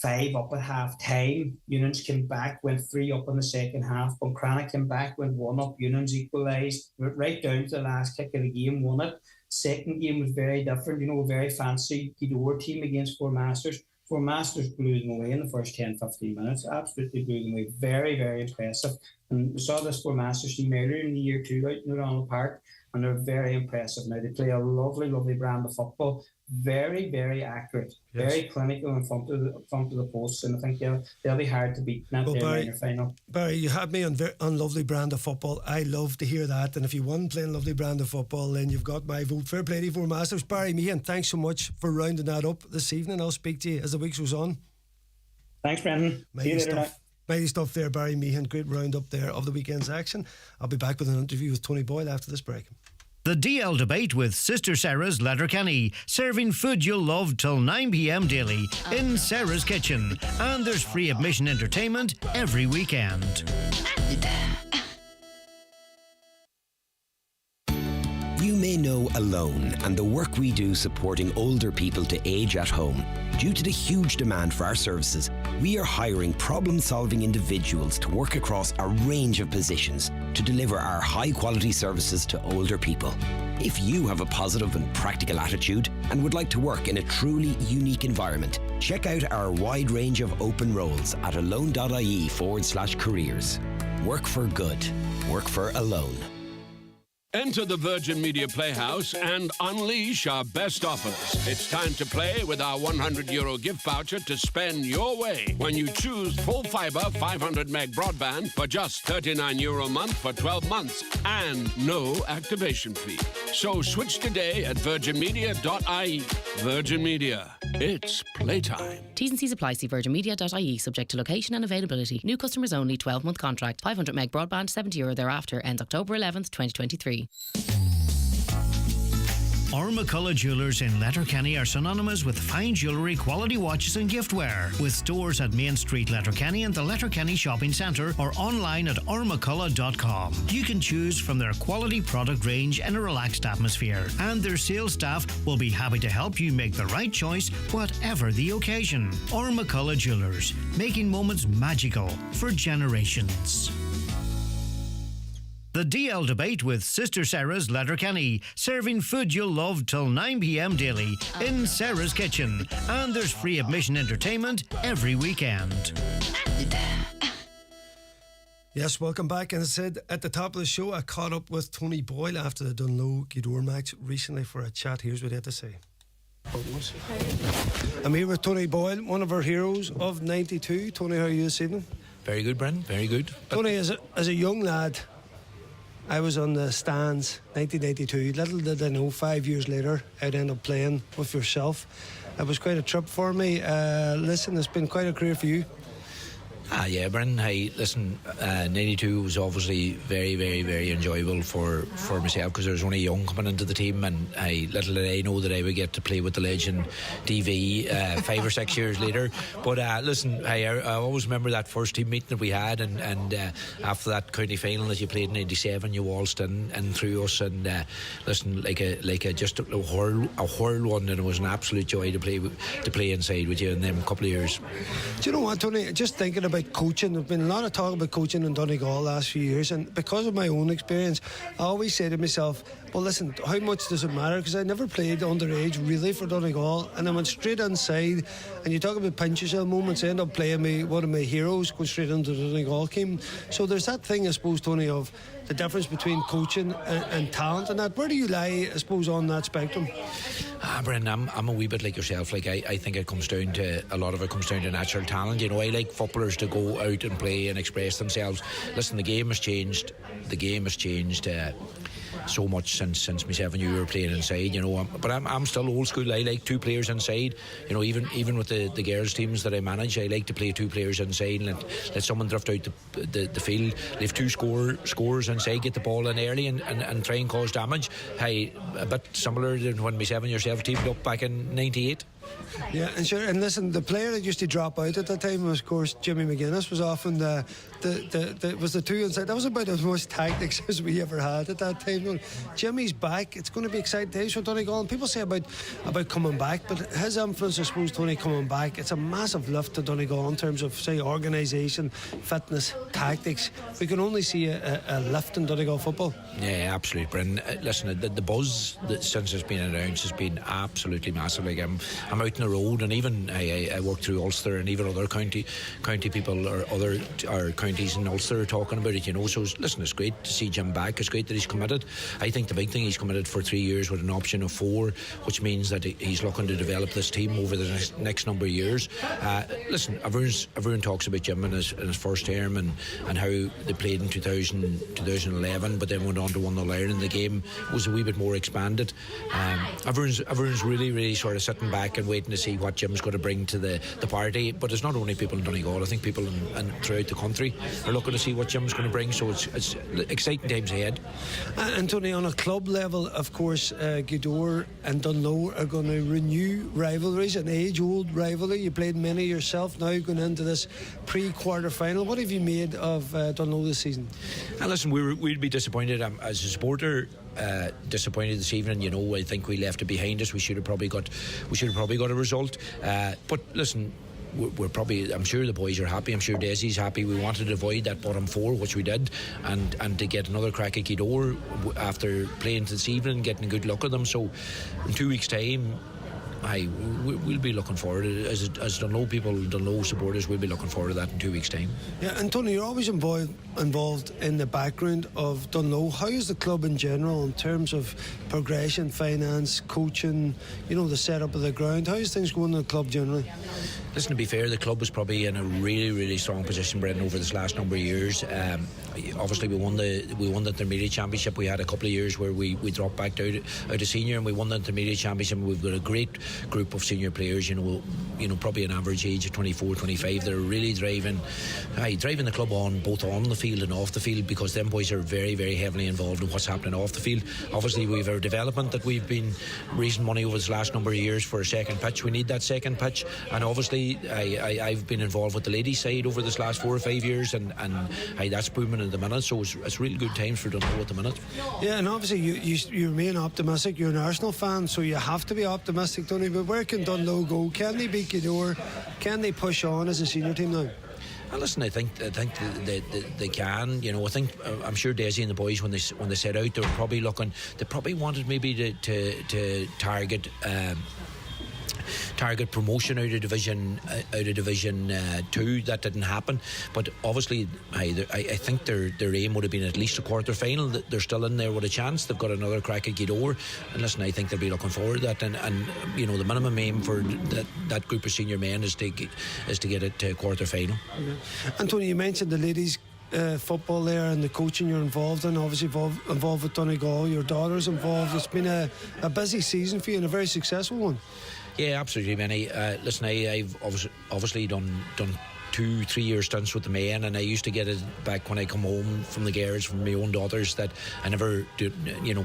5 up at half time. Eunan's came back, went 3 up in the second half. Buncrana came back, went 1 up. Eunan's equalised, right down to the last kick of the game, won it. Second game was very different, you know, a very fancy Gidor team against Four Masters. Four Masters blew them away in the first 10-15 minutes. Absolutely blew them away. Very, very impressive. And we saw this Four Masters team earlier in the year too, out in ODonnell Park, and they're very impressive now. They play a lovely, lovely brand of football. Very, very accurate. Yes. Very clinical in front of the posts, and I think they'll be hard to beat in that minor final. Barry, you had me on lovely brand of football. I love to hear that, and if you won playing lovely brand of football, then you've got my vote. Fair play to Four Masters. Barry Meehan, thanks so much for rounding that up this evening. I'll speak to you as the week goes on. Thanks, Brendan. See you later. Mighty stuff there, Barry Meehan. Great roundup there of the weekend's action. I'll be back with an interview with Tony Boyle after this break. The DL Debate with Sister Saras Letterkenny, serving food you'll love till 9 p.m. daily in Saras Kitchen. And there's free admission entertainment every weekend. You may know Alone and the work we do supporting older people to age at home. Due to the huge demand for our services, we are hiring problem-solving individuals to work across a range of positions to deliver our high-quality services to older people. If you have a positive and practical attitude and would like to work in a truly unique environment, check out our wide range of open roles at alone.ie/careers. Work for good. Work for Alone. Enter the Virgin Media Playhouse and unleash our best offers. It's time to play with our €100 gift voucher to spend your way when you choose full fibre 500 meg broadband for just €39 a month for 12 months and no activation fee. So switch today at virginmedia.ie. Virgin Media. It's playtime. T's and C's apply. See virginmedia.ie. Subject to location and availability. New customers only. 12-month contract. 500 meg broadband. €70 thereafter. Ends October 11th, 2023. McCullough Jewellers in Letterkenny are synonymous with fine jewellery, quality watches and giftware. With stores at Main Street, Letterkenny and the Letterkenny Shopping Centre or online at mccullough.com. You can choose from their quality product range in a relaxed atmosphere, and their sales staff will be happy to help you make the right choice, whatever the occasion. McCullough Jewellers, making moments magical for generations. The DL Debate with Sister Saras Letterkenny, serving food you'll love till 9 p.m. daily in Saras Kitchen. And there's free admission entertainment every weekend. Yes, welcome back. And as I said at the top of the show, I caught up with Tony Boyle after the Dunloe-Gidor match recently for a chat. Here's what he had to say. I'm here with Tony Boyle, one of our heroes of 92. Tony, how are you this evening? Very good, Brendan, very good. Tony, as a young lad, I was on the stands 1992. Little did I know, 5 years later, I'd end up playing with yourself. It was quite a trip for me. Listen, it's been quite a career for you. Yeah, Brendan, hey, listen, 92 was obviously very, very, very enjoyable for myself because I was only young coming into the team, and little did I know that I would get to play with the legend DV 5 or 6 years later. But listen, I always remember that first team meeting that we had, and after that county final that you played in 97, you waltzed in through us, and listen, like a just a whirlwind, and it was an absolute joy to play inside with you in them couple of years. Do you know what, Tony? Just thinking about about coaching. There's been a lot of talk about coaching in Donegal the last few years, and because of my own experience, I always say to myself, well, listen, how much does it matter? Because I never played underage really for Donegal, and I went straight inside. And you talk about pinch yourself moments. I end up playing one of my heroes, going straight into the Donegal team. So there's that thing, I suppose, Tony, of the difference between coaching and talent, and that. Where do you lie, I suppose, on that spectrum? Brendan, I'm a wee bit like yourself. Like I think it comes down to, a lot of it comes down to natural talent. You know, I like footballers to go out and play and express themselves. Listen, the game has changed. So much since myself and you were playing inside, you know. But I'm still old school. I like 2 players inside. You know, even with the girls teams that I manage, I like to play 2 players inside and let someone drift out the field, leave 2 scorers inside, get the ball in early and try and cause damage. Hey, a bit similar to when myself and yourself teamed up back in '98. Yeah, and sure. And listen, the player that used to drop out at that time was, of course, Jimmy McGuinness. Was often the 2 inside. That was about as much tactics as we ever had at that time. Jimmy's back. It's going to be exciting days for Donegal. And people say about coming back, but his influence, I suppose, Tony, coming back, it's a massive lift to Donegal in terms of, say, organisation, fitness, tactics. We can only see a lift in Donegal football. Yeah, absolutely, Brendan. Listen, the buzz since it's been announced has been absolutely massive. Like I'm out on the road, and even I work through Ulster, and even other county people or other counties in Ulster are talking about it, you know. So listen, it's great to see Jim back. It's great that he's committed. I think the big thing, he's committed for 3 years with an option of 4, which means that he's looking to develop this team over the next number of years. Listen, everyone talks about Jim in his first term and how they played in 2011, but then went on to win the Ireland. The game was a wee bit more expanded. Everyone's really sort of sitting back and waiting to see what Jim's going to bring to the party. But it's not only people in Donegal. I think people in throughout the country are looking to see what Jim's going to bring. So it's exciting times ahead. And Tony, on a club level, of course, Gweedore and Dunloe are going to renew rivalries, an age-old rivalry. You played many yourself. Now going into this pre-quarter final, what have you made of Dunloe this season? And listen, we'd be disappointed as a supporter. Disappointed this evening. You know, I think we left it behind us. We should have probably got a result. But listen, we're probably, I'm sure the boys are happy. I'm sure Desi's happy. We wanted to avoid that bottom 4, which we did, and to get another crack at Gweedore after playing this evening, getting a good look at them. So in 2 weeks' time, we'll be looking forward as Dunloe people, Dunloe supporters, we'll be looking forward to that in 2 weeks' time. Yeah, and Tony, you're always involved in the background of Dunloe. How is the club in general in terms of progression, finance, coaching, you know, the setup of the ground? How is things going in the club generally? Listen, to be fair, the club was probably in a really strong position, Brendan, over this last number of years. Obviously, we won the intermediate championship. We had a couple of years where we dropped back out of senior, and we won the intermediate championship. We've got a great group of senior players. You know, probably an average age of 24, 25. They're really driving the club on, both on the field and off the field, because them boys are very heavily involved in what's happening off the field. Obviously, we've our development that we've been raising money over this last number of years for a second pitch. We need that second pitch, and obviously I've been involved with the ladies side over this last 4 or 5 years, and that's booming at the minute. So it's really good times for Dunloe at the minute. Yeah, and obviously you remain optimistic. You're an Arsenal fan, so you have to be optimistic, Tony. But where can Dunloe go? Can they beat Gweedore? Can they push on as a senior team now? And listen, I think they can. You know, I'm sure Desi and the boys, when they set out, they were probably looking. They probably wanted maybe to target promotion out of Division 2. That didn't happen, but obviously I think their aim would have been at least a quarter final. They're still in there with a chance. They've got another crack at Gweedore, and listen, I think they'll be looking forward to that, and you know, the minimum aim for that group of senior men is to get it to quarter final. And Tony, you mentioned the ladies football there and the coaching you're involved in, obviously involved with Donegal. Your daughter's involved. It's been a busy season for you and a very successful one. Yeah, absolutely, Benny. Listen, I've obviously done 2-3 year stints with the Meehan, and I used to get it back when I come home from the garage from my own daughters that I never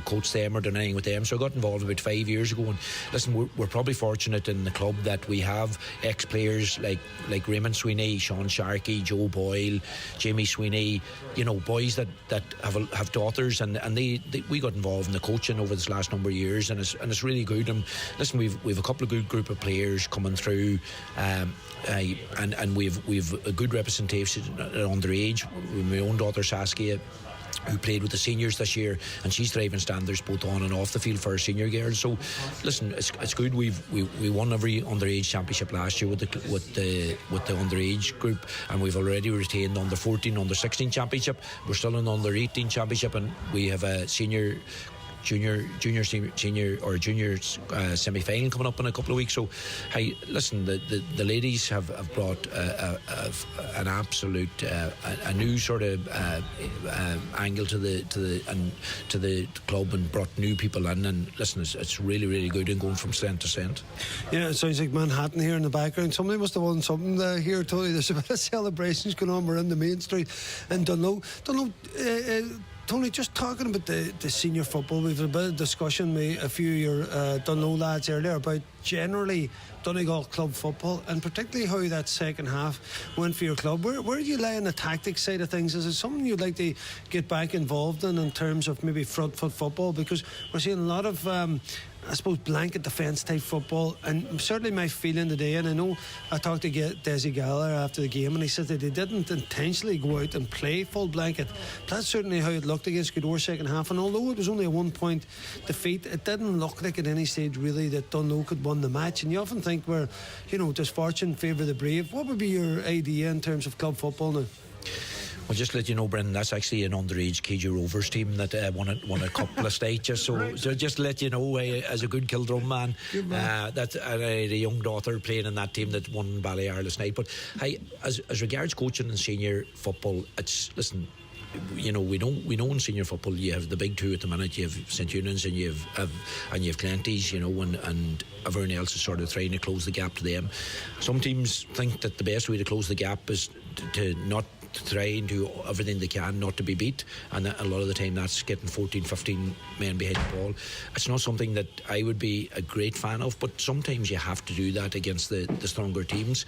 coached them or done anything with them. So I got involved about 5 years ago. And listen, we're probably fortunate in the club that we have ex-players like Raymond Sweeney, Sean Sharkey, Joe Boyle, Jamie Sweeney, you know, boys that have daughters, and we got involved in the coaching over this last number of years, and it's really good. And listen, we've a couple of good group of players coming through, and we've we've a good representation at underage. With my own daughter Saskia, who played with the seniors this year, and she's driving standards both on and off the field for our senior girls. So listen, it's good. We won every underage championship last year with the underage group, and we've already retained under 14, under 16 championship. We're still in under 18 championship, and we have a junior semi-final coming up in a couple of weeks. So hey, listen, the ladies have brought an absolute a new sort of angle to the club, and brought new people in, and listen, it's really, really good and going from strength to strength. Yeah, it sounds like Manhattan here in the background. Somebody must have won something here, Tony. There's a bit of celebrations going on. We're in the main street in Dunlow. Tony, just talking about the senior football, we've had a bit of discussion with a few of your Dunlow lads earlier about generally Donegal club football, and particularly how that second half went for your club. Where do you lay on the tactics side of things? Is it something you'd like to get back involved in terms of maybe front foot football? Because we're seeing a lot of I suppose blanket defence type football, and certainly my feeling today, and I know I talked to Desi Gallagher after the game, and he said that they didn't intentionally go out and play full blanket. That's certainly how it looked against Gweedore second half, and although it was only a 1 point defeat, it didn't look like at any stage really that Dunlow could win the match. And you often think where, does fortune favour the brave? What would be your idea in terms of club football now? Well, just to let you know, Brendan, that's actually an underage KG Rovers team that won a cup last night. So just to let you know, as a good Kildrum man, that I had a young daughter playing in that team that won Ballymore last night. But as regards coaching and senior football, listen. We know in senior football you have the big two at the minute. You have St Eunan's and you have Clanty's, and everyone else is sort of trying to close the gap to them. Some teams think that the best way to close the gap is to not try and do everything they can not to be beat, and a lot of the time that's getting 14-15 men behind the ball. It's not something that I would be a great fan of, but sometimes you have to do that against the stronger teams.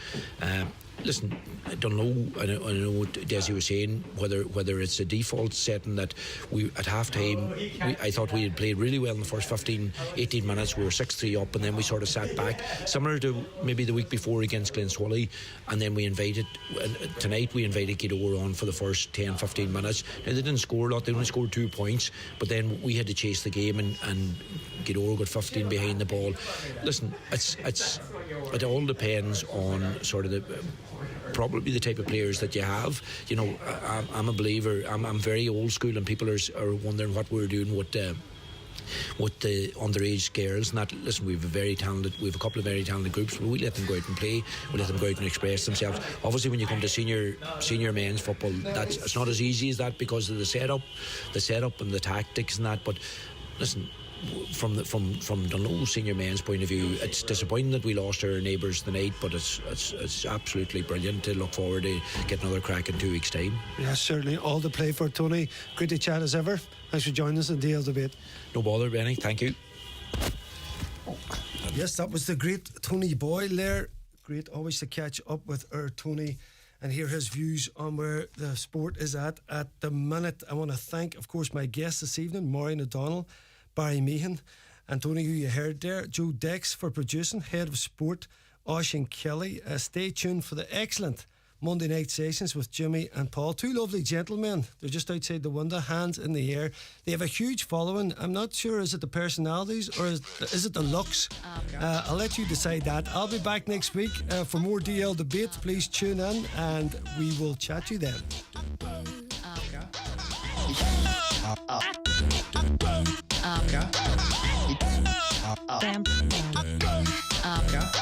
Listen, I don't know. I know what Desi was saying, whether it's a default setting that we at half time I thought we had played really well in the first 15-18 minutes. We were 6-3 up, and then we sort of sat back, similar to maybe the week before against Glenswally, and then tonight we invited Gweedore on for the first 10-15 minutes. Now, they didn't score a lot, they only scored 2 points, but then we had to chase the game, and Gweedore got 15 behind the ball. Listen, it all depends on sort of probably the type of players that you have. I'm a believer. I'm very old school, and people are wondering what we're doing with the underage girls. And that, listen, we have a couple of very talented groups, but we let them go out and play. We let them go out and express themselves. Obviously, when you come to senior men's football, it's not as easy as that because of the setup and the tactics and that. But listen, from Dunlow senior men's point of view, it's disappointing that we lost our neighbours tonight, but it's absolutely brilliant to look forward to get another crack in 2 weeks' time. Yes, certainly, all to play for. Tony, great to chat as ever. Thanks for joining us in the DL Debate. No bother, Benny, thank you. Yes, that was the great Tony Boyle there. Great always to catch up with our Tony and hear his views on where the sport is at the minute. I want to thank, of course, my guests this evening, Maureen O'Donnell, Barry Meehan, and Tony, who you heard there, Joe Dex for producing, Head of Sport, Oisín Kelly. Stay tuned for the excellent Monday night sessions with Jimmy and Paul. 2 lovely gentlemen. They're just outside the window, hands in the air. They have a huge following. I'm not sure, is it the personalities or is it the looks? I'll let you decide that. I'll be back next week for more DL Debate. Please tune in and we will chat to you then.